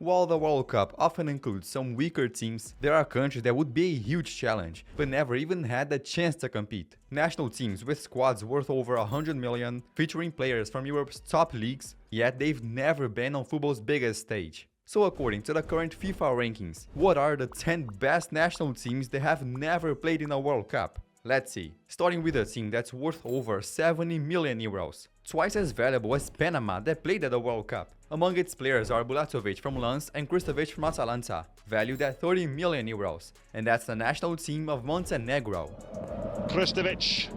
While the World Cup often includes some weaker teams, there are countries that would be a huge challenge, but never even had the chance to compete. National teams with squads worth over 100 million, featuring players from Europe's top leagues, yet they've never been on football's biggest stage. So according to the current FIFA rankings, what are the 10 best national teams that have never played in a World Cup? Let's see, starting with a team that's worth over 70 million euros, twice as valuable as Panama that played at the World Cup. Among its players are Bulatovic from Lens and Kristovic from Atalanta, valued at 30 million euros, and that's the national team of Montenegro. Kristovic,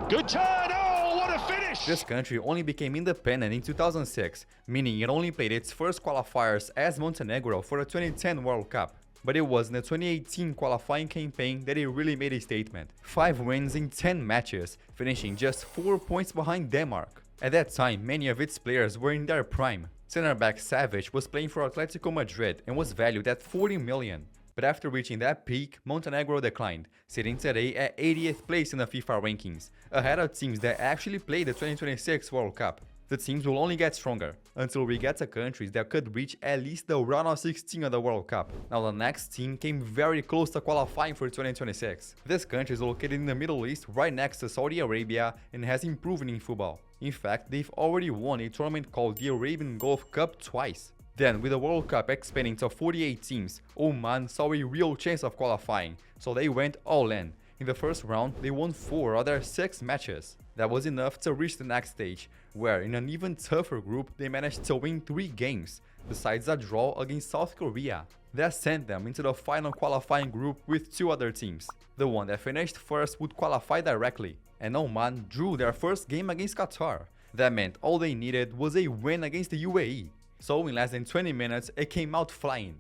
good turn, oh what a finish! This country only became independent in 2006, meaning it only played its first qualifiers as Montenegro for the 2010 World Cup. But it was in the 2018 qualifying campaign that it really made a statement. 5 wins in 10 matches, finishing just 4 points behind Denmark. At that time, many of its players were in their prime. Center-back Savic was playing for Atletico Madrid and was valued at 40 million. But after reaching that peak, Montenegro declined, sitting today at 80th place in the FIFA rankings, ahead of teams that actually played the 2026 World Cup. The teams will only get stronger, until we get to countries that could reach at least the round of 16 of the World Cup. Now the next team came very close to qualifying for 2026. This country is located in the Middle East right next to Saudi Arabia and has improved in football. In fact, they've already won a tournament called the Arabian Gulf Cup twice. Then, with the World Cup expanding to 48 teams, Oman saw a real chance of qualifying, so they went all in. In the first round, they won 4 of their 6 matches. That was enough to reach the next stage, where in an even tougher group, they managed to win 3 games, besides a draw against South Korea. That sent them into the final qualifying group with 2 other teams. The one that finished first would qualify directly, and Oman drew their first game against Qatar. That meant all they needed was a win against the UAE. So in less than 20 minutes, it came out flying.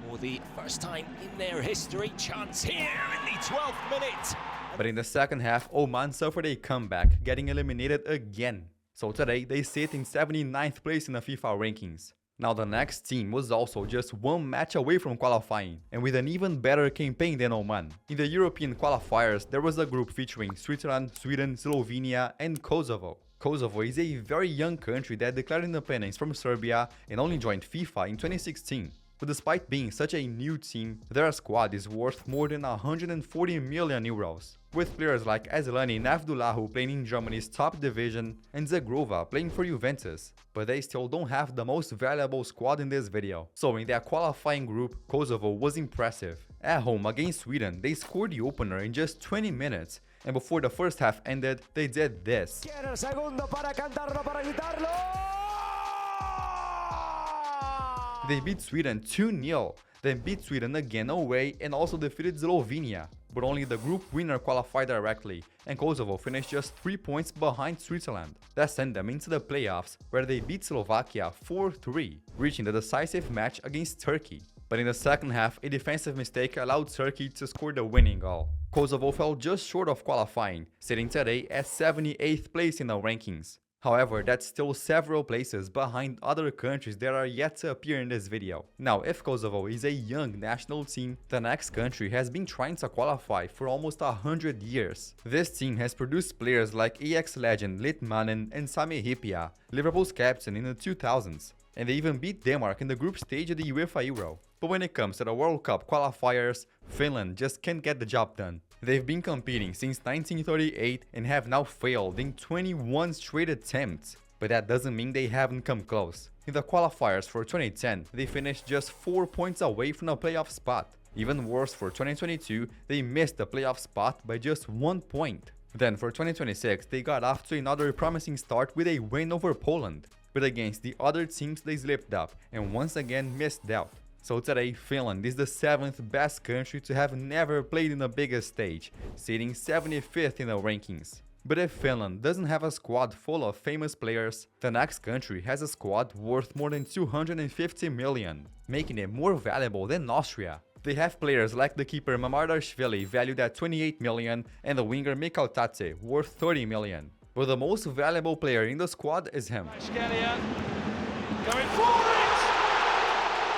For the first time in their history, chance here in the 12th minute. But in the second half, Oman suffered a comeback, getting eliminated again. So today, they sit in 79th place in the FIFA rankings. Now the next team was also just 1 match away from qualifying, and with an even better campaign than Oman. In the European qualifiers, there was a group featuring Switzerland, Sweden, Slovenia and Kosovo. Kosovo is a very young country that declared independence from Serbia and only joined FIFA in 2016. But despite being such a new team, their squad is worth more than 140 million euros, with players like Asllani and Abdullahu playing in Germany's top division and Zagrova playing for Juventus. But they still don't have the most valuable squad in this video. So in their qualifying group, Kosovo was impressive. At home against Sweden, they scored the opener in just 20 minutes, and before the first half ended, they did this. They beat Sweden 2-0, then beat Sweden again away and also defeated Slovenia. But only the group winner qualified directly, and Kosovo finished just 3 points behind Switzerland. That sent them into the playoffs, where they beat Slovakia 4-3, reaching the decisive match against Turkey. But in the second half, a defensive mistake allowed Turkey to score the winning goal. Kosovo fell just short of qualifying, sitting today at 78th place in the rankings. However, that's still several places behind other countries that are yet to appear in this video. Now, if Kosovo is a young national team, the next country has been trying to qualify for almost 100 years. This team has produced players like Ajax legend Litmanen and Sami Hyypiä, Liverpool's captain in the 2000s, and they even beat Denmark in the group stage of the UEFA Euro. But when it comes to the World Cup qualifiers, Finland just can't get the job done. They've been competing since 1938 and have now failed in 21 straight attempts, but that doesn't mean they haven't come close. In the qualifiers for 2010, they finished just 4 points away from a playoff spot. Even worse, for 2022, they missed the playoff spot by just 1 point. Then for 2026, they got off to another promising start with a win over Poland, but against the other teams they slipped up and once again missed out. So today, Finland is the 7th best country to have never played in the biggest stage, sitting 75th in the rankings. But if Finland doesn't have a squad full of famous players, the next country has a squad worth more than 250 million, making it more valuable than Austria. They have players like the keeper Mamardashvili valued at 28 million and the winger Mikhail Tate worth 30 million. But the most valuable player in the squad is him. Going for it!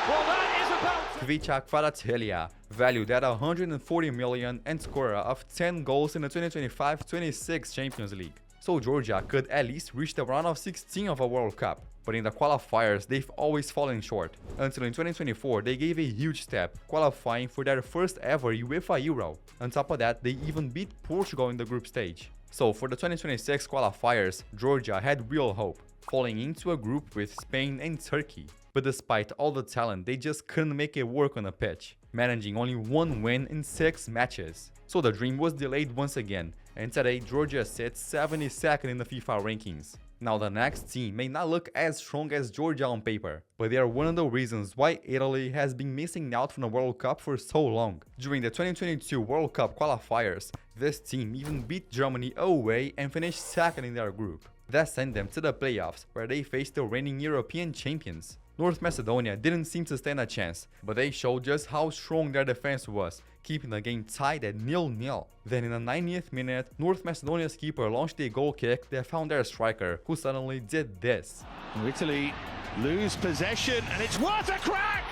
Well, that is about Kvichak Kvaratskhelia, valued at 140 million and scorer of 10 goals in the 2025-26 Champions League. So Georgia could at least reach the round of 16 of a World Cup. but in the qualifiers they've always fallen short, until in 2024 they gave a huge step, qualifying for their first ever UEFA Euro. On top of that, they even beat Portugal in the group stage. So for the 2026 qualifiers, Georgia had real hope, falling into a group with Spain and Turkey. But despite all the talent, they just couldn't make it work on the pitch, managing only one win in 6 matches. So the dream was delayed once again, and today Georgia sits 72nd in the FIFA rankings. Now the next team may not look as strong as Georgia on paper, but they are one of the reasons why Italy has been missing out from the World Cup for so long. During the 2022 World Cup qualifiers, this team even beat Germany away and finished second in their group. That sent them to the playoffs, where they faced the reigning European champions. North Macedonia didn't seem to stand a chance, but they showed just how strong their defense was, keeping the game tied at 0-0. Then in the 90th minute, North Macedonia's keeper launched a goal kick that found their striker, who suddenly did this. Italy lose possession, and it's what a crack!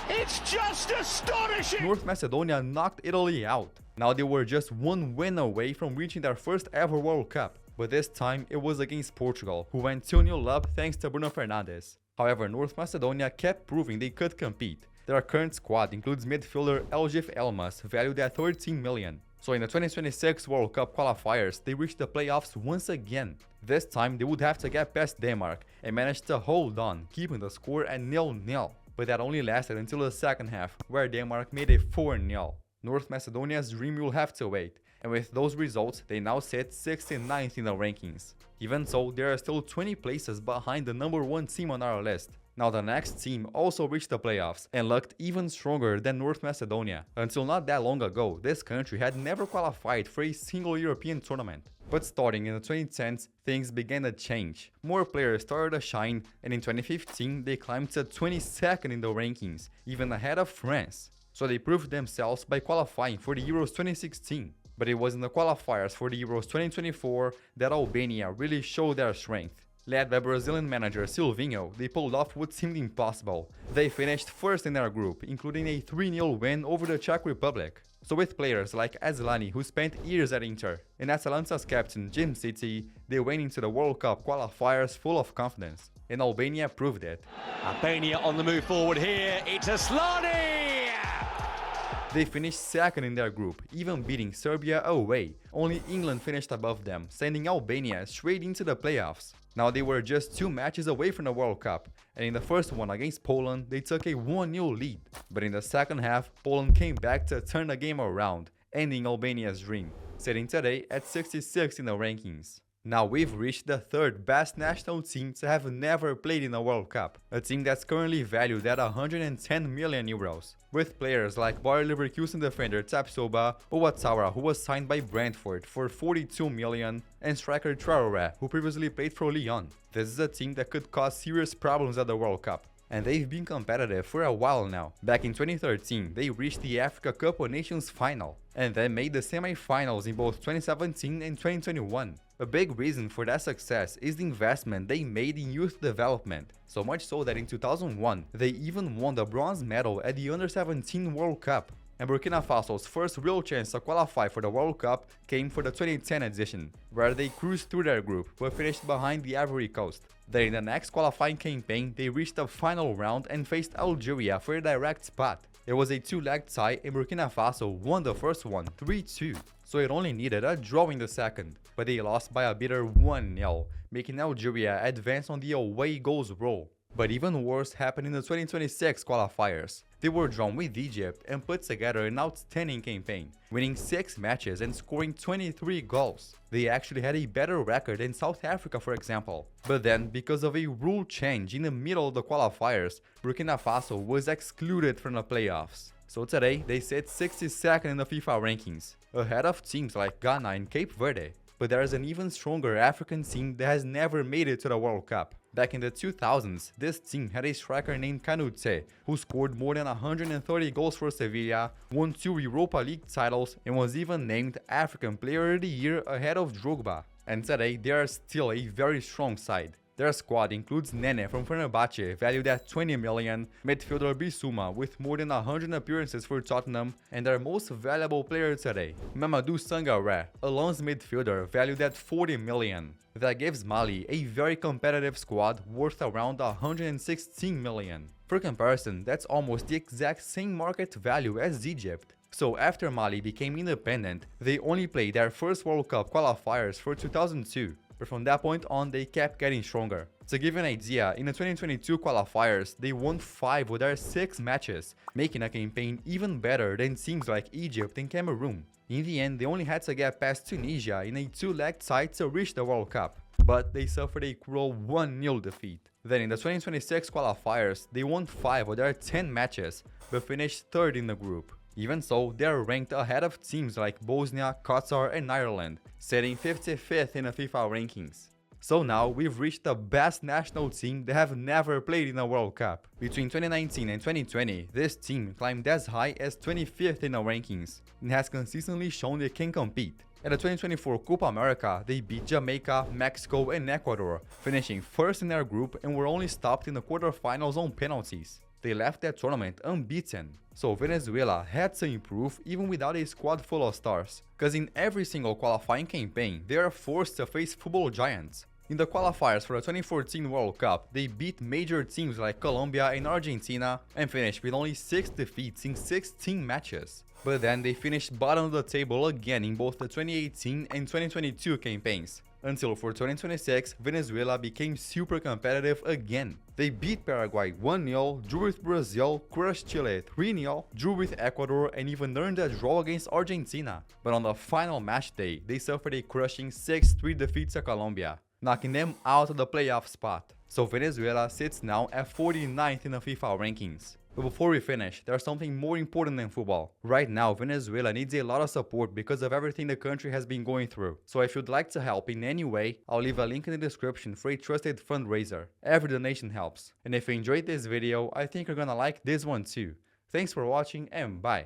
It's just astonishing! North Macedonia knocked Italy out. Now they were just one win away from reaching their first ever World Cup, but this time it was against Portugal, who went 2-0 up thanks to Bruno Fernandes. However, North Macedonia kept proving they could compete. Their current squad includes midfielder Eljif Elmas, valued at 13 million. So in the 2026 World Cup qualifiers, they reached the playoffs once again. This time they would have to get past Denmark and managed to hold on, keeping the score at 0-0. But that only lasted until the second half, where Denmark made it 4-0. North Macedonia's dream will have to wait, and with those results, they now sit 69th in the rankings. Even so, they are still 20 places behind the number 1 team on our list. Now the next team also reached the playoffs and looked even stronger than North Macedonia. Until not that long ago, this country had never qualified for a single European tournament. But starting in the 2010s, things began to change. More players started to shine, and in 2015 they climbed to 22nd in the rankings, even ahead of France. So they proved themselves by qualifying for the Euros 2016. But it was in the qualifiers for the Euros 2024 that Albania really showed their strength. Led by Brazilian manager Silvinho, they pulled off what seemed impossible. They finished first in their group, including a 3-0 win over the Czech Republic. So with players like Asllani, who spent years at Inter, and Atalanta's captain Jim City, they went into the World Cup qualifiers full of confidence. And Albania proved it. Albania on the move forward here, it's Asllani! They finished second in their group, even beating Serbia away. Only England finished above them, sending Albania straight into the playoffs. Now they were just 2 matches away from the World Cup, and in the first one against Poland, they took a 1-0 lead. But in the second half, Poland came back to turn the game around, ending Albania's dream, sitting today at 66 in the rankings. Now we've reached the 3rd best national team to have never played in a World Cup, a team that's currently valued at 110 million euros, with players like Bayer Leverkusen defender Tapsoba, Owatara, who was signed by Brentford for 42 million, and striker Traoré, who previously played for Lyon. This is a team that could cause serious problems at the World Cup, and they've been competitive for a while now. Back in 2013, they reached the Africa Cup of Nations final, and then made the semi-finals in both 2017 and 2021. A big reason for that success is the investment they made in youth development, so much so that in 2001, they even won the bronze medal at the Under-17 World Cup. And Burkina Faso's first real chance to qualify for the World Cup came for the 2010 edition, where they cruised through their group but finished behind the Ivory Coast. Then in the next qualifying campaign, they reached the final round and faced Algeria for a direct spot. It was a 2-leg tie and Burkina Faso won the first one 3-2, so it only needed a draw in the second, but they lost by a bitter 1-0, making Algeria advance on the away goals roll. But even worse happened in the 2026 qualifiers. They were drawn with Egypt and put together an outstanding campaign, winning 6 matches and scoring 23 goals. They actually had a better record than South Africa, for example. But then, because of a rule change in the middle of the qualifiers, Burkina Faso was excluded from the playoffs. So today, they sit 62nd in the FIFA rankings, ahead of teams like Ghana and Cape Verde. But there is an even stronger African team that has never made it to the World Cup. Back in the 2000s, this team had a striker named Kanute, who scored more than 130 goals for Sevilla, won 2 Europa League titles, and was even named African Player of the Year ahead of Drogba. And today, they are still a very strong side. Their squad includes Nene from Fenerbahce, valued at 20 million, midfielder Bissouma with more than 100 appearances for Tottenham, and their most valuable player today, Mamadou Sangaré, a Lens midfielder valued at 40 million. That gives Mali a very competitive squad worth around 116 million. For comparison, that's almost the exact same market value as Egypt. So after Mali became independent, they only played their first World Cup qualifiers for 2002, but from that point on they kept getting stronger. To give you an idea, in the 2022 qualifiers, they won 5 of their 6 matches, making a campaign even better than teams like Egypt and Cameroon. In the end, they only had to get past Tunisia in a 2-leg tie to reach the World Cup, but they suffered a cruel 1-0 defeat. Then in the 2026 qualifiers, they won 5 of their 10 matches, but finished 3rd in the group. Even so, they are ranked ahead of teams like Bosnia, Qatar and Ireland, sitting 55th in the FIFA rankings. So now we've reached the best national team that have never played in a World Cup. Between 2019 and 2020, this team climbed as high as 25th in the rankings and has consistently shown they can compete. At the 2024 Copa America, they beat Jamaica, Mexico and Ecuador, finishing 1st in their group and were only stopped in the quarterfinals on penalties. They left that tournament unbeaten, so Venezuela had to improve even without a squad full of stars, cause in every single qualifying campaign they are forced to face football giants. In the qualifiers for the 2014 World Cup, they beat major teams like Colombia and Argentina and finished with only 6 defeats in 16 matches. But then they finished bottom of the table again in both the 2018 and 2022 campaigns. Until for 2026, Venezuela became super competitive again. They beat Paraguay 1-0, drew with Brazil, crushed Chile 3-0, drew with Ecuador and even earned a draw against Argentina. But on the final match day, they suffered a crushing 6-3 defeat to Colombia, knocking them out of the playoff spot. So Venezuela sits now at 49th in the FIFA rankings. But before we finish, there's something more important than football. Right now, Venezuela needs a lot of support because of everything the country has been going through. So if you'd like to help in any way, I'll leave a link in the description for a trusted fundraiser. Every donation helps. And if you enjoyed this video, I think you're gonna like this one too. Thanks for watching and bye.